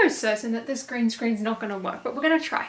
almost certain that this green screen's not gonna work, but we're gonna try.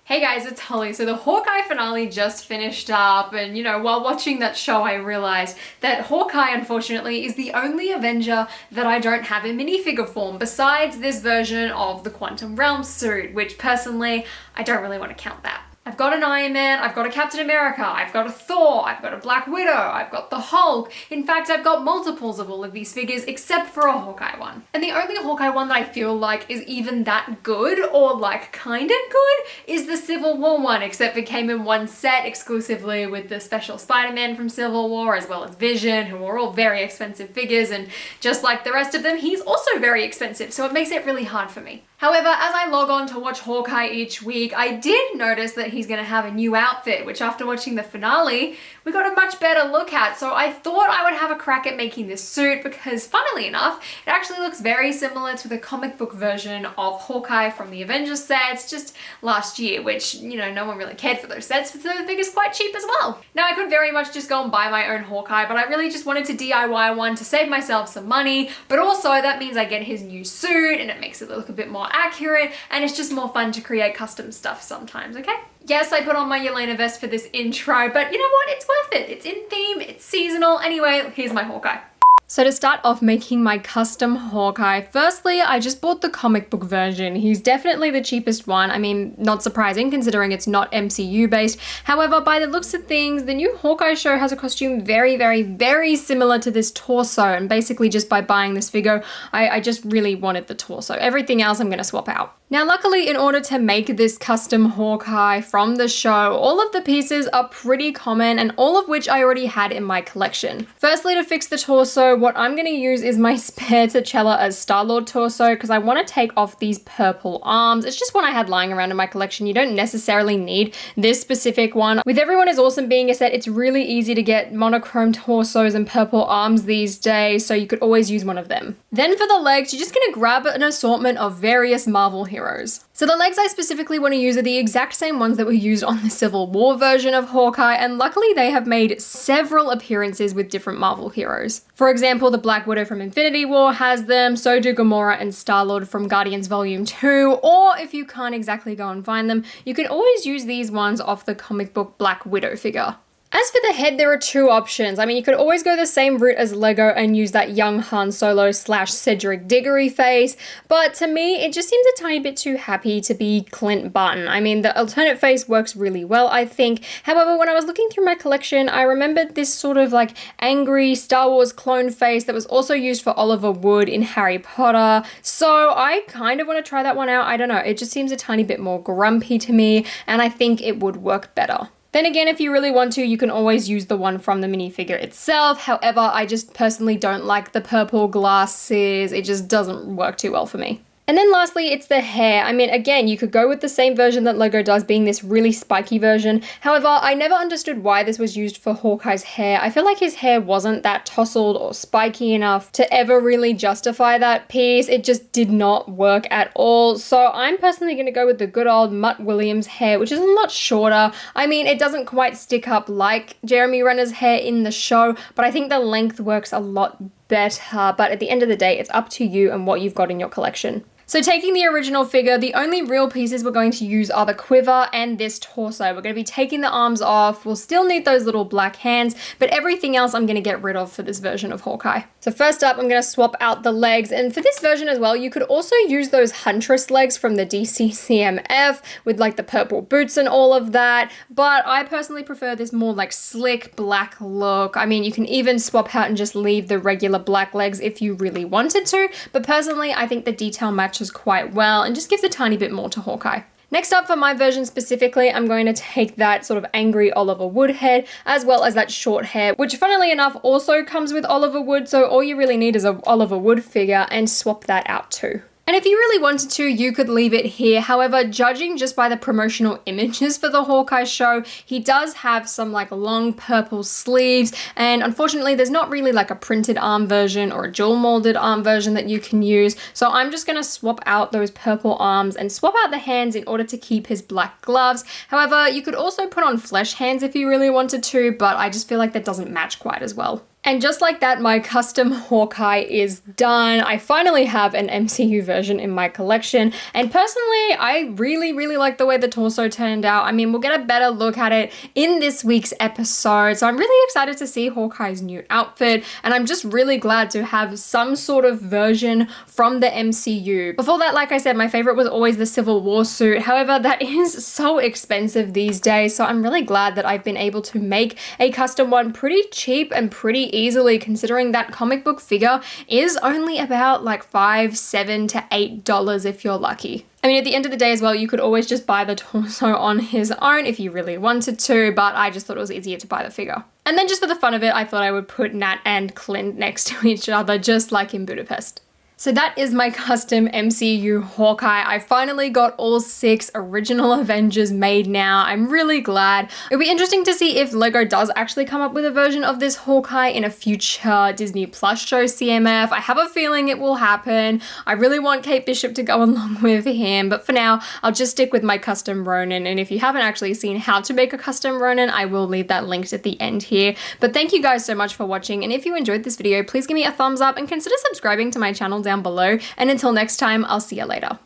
Hey guys, it's Holly. So the Hawkeye finale just finished up, and while watching that show I realized that Hawkeye unfortunately is the only Avenger that I don't have in minifigure form besides this version of the Quantum Realm suit, which personally I don't really want to count that. I've got an Iron Man, I've got a Captain America, I've got a Thor, I've got a Black Widow, I've got the Hulk. In fact, I've got multiples of all of these figures except for a Hawkeye one. And the only Hawkeye one that I feel like is even that good, or like kind of good, is the Civil War one, except it came in one set exclusively with the special Spider-Man from Civil War, as well as Vision, who are all very expensive figures, and just like the rest of them, he's also very expensive, so it makes it really hard for me. However, as I log on to watch Hawkeye each week, I did notice that he's gonna have a new outfit, which after watching the finale, we got a much better look at. So I thought I would have a crack at making this suit because, funnily enough, it actually looks very similar to the comic book version of Hawkeye from the Avengers sets just last year, which, no one really cared for those sets, so the figure's quite cheap as well. Now, I could very much just go and buy my own Hawkeye, but I really just wanted to DIY one to save myself some money, but also that means I get his new suit and it makes it look a bit more accurate, and it's just more fun to create custom stuff sometimes, okay? Yes, I put on my Yelena vest for this intro, but you know what? It's worth it. It's in theme, it's seasonal. Anyway, here's my Hawkeye. So to start off making my custom Hawkeye, firstly, I just bought the comic book version. He's definitely the cheapest one. I mean, not surprising considering it's not MCU based. However, by the looks of things, the new Hawkeye show has a costume very, very, very similar to this torso. And basically just by buying this figure, I just really wanted the torso. Everything else I'm gonna swap out. Now, luckily, in order to make this custom Hawkeye from the show, all of the pieces are pretty common and all of which I already had in my collection. Firstly, to fix the torso, what I'm going to use is my spare T'Challa as Star-Lord torso because I want to take off these purple arms. It's just one I had lying around in my collection. You don't necessarily need this specific one. With Everyone Is Awesome being a set, it's really easy to get monochrome torsos and purple arms these days, so you could always use one of them. Then for the legs, you're just going to grab an assortment of various Marvel heroes. So the legs I specifically want to use are the exact same ones that were used on the Civil War version of Hawkeye, and luckily they have made several appearances with different Marvel heroes. For example, the Black Widow from Infinity War has them, so do Gamora and Star-Lord from Guardians Volume 2, or if you can't exactly go and find them, you can always use these ones off the comic book Black Widow figure. As for the head, there are two options. I mean, you could always go the same route as Lego and use that young Han Solo / Cedric Diggory face, but to me, it just seems a tiny bit too happy to be Clint Barton. I mean, the alternate face works really well, I think. However, when I was looking through my collection, I remembered this sort of like angry Star Wars clone face that was also used for Oliver Wood in Harry Potter, so I kind of want to try that one out. I don't know, it just seems a tiny bit more grumpy to me, and I think it would work better. Then again, if you really want to, you can always use the one from the minifigure itself. However, I just personally don't like the purple glasses. It just doesn't work too well for me. And then lastly, it's the hair. I mean, again, you could go with the same version that Lego does, being this really spiky version. However, I never understood why this was used for Hawkeye's hair. I feel like his hair wasn't that tousled or spiky enough to ever really justify that piece. It just did not work at all. So I'm personally going to go with the good old Mutt Williams hair, which is a lot shorter. I mean, it doesn't quite stick up like Jeremy Renner's hair in the show, but I think the length works a lot better. But at the end of the day, it's up to you and what you've got in your collection. So taking the original figure, the only real pieces we're going to use are the quiver and this torso. We're going to be taking the arms off. We'll still need those little black hands, but everything else I'm going to get rid of for this version of Hawkeye. So first up, I'm going to swap out the legs. And for this version as well, you could also use those Huntress legs from the DCCMF with like the purple boots and all of that. But I personally prefer this more like slick black look. I mean, you can even swap out and just leave the regular black legs if you really wanted to. But personally, I think the detail matches quite well and just gives a tiny bit more to Hawkeye. Next up for my version specifically, I'm going to take that sort of angry Oliver Wood head as well as that short hair, which funnily enough also comes with Oliver Wood, so all you really need is a Oliver Wood figure and swap that out too. And if you really wanted to, you could leave it here. However, judging just by the promotional images for the Hawkeye show, he does have some like long purple sleeves, and unfortunately there's not really like a printed arm version or a dual molded arm version that you can use. So I'm just gonna swap out those purple arms and swap out the hands in order to keep his black gloves. However, you could also put on flesh hands if you really wanted to, but I just feel like that doesn't match quite as well. And just like that, my custom Hawkeye is done. I finally have an MCU version in my collection. And personally, I really, really like the way the torso turned out. I mean, we'll get a better look at it in this week's episode. So I'm really excited to see Hawkeye's new outfit. And I'm just really glad to have some sort of version from the MCU. Before that, like I said, my favorite was always the Civil War suit. However, that is so expensive these days. So I'm really glad that I've been able to make a custom one pretty cheap and pretty easily, considering that comic book figure is only about like $5, $7 to $8 if you're lucky. I mean, at the end of the day as well, you could always just buy the torso on his own if you really wanted to, but I just thought it was easier to buy the figure. And then just for the fun of it, I thought I would put Nat and Clint next to each other, just like in Budapest. So that is my custom MCU Hawkeye. I finally got all 6 original Avengers made now. I'm really glad. It'll be interesting to see if Lego does actually come up with a version of this Hawkeye in a future Disney Plus show CMF. I have a feeling it will happen. I really want Kate Bishop to go along with him, but for now, I'll just stick with my custom Ronin. And if you haven't actually seen how to make a custom Ronin, I will leave that linked at the end here. But thank you guys so much for watching. And if you enjoyed this video, please give me a thumbs up and consider subscribing to my channel down below. And until next time, I'll see you later.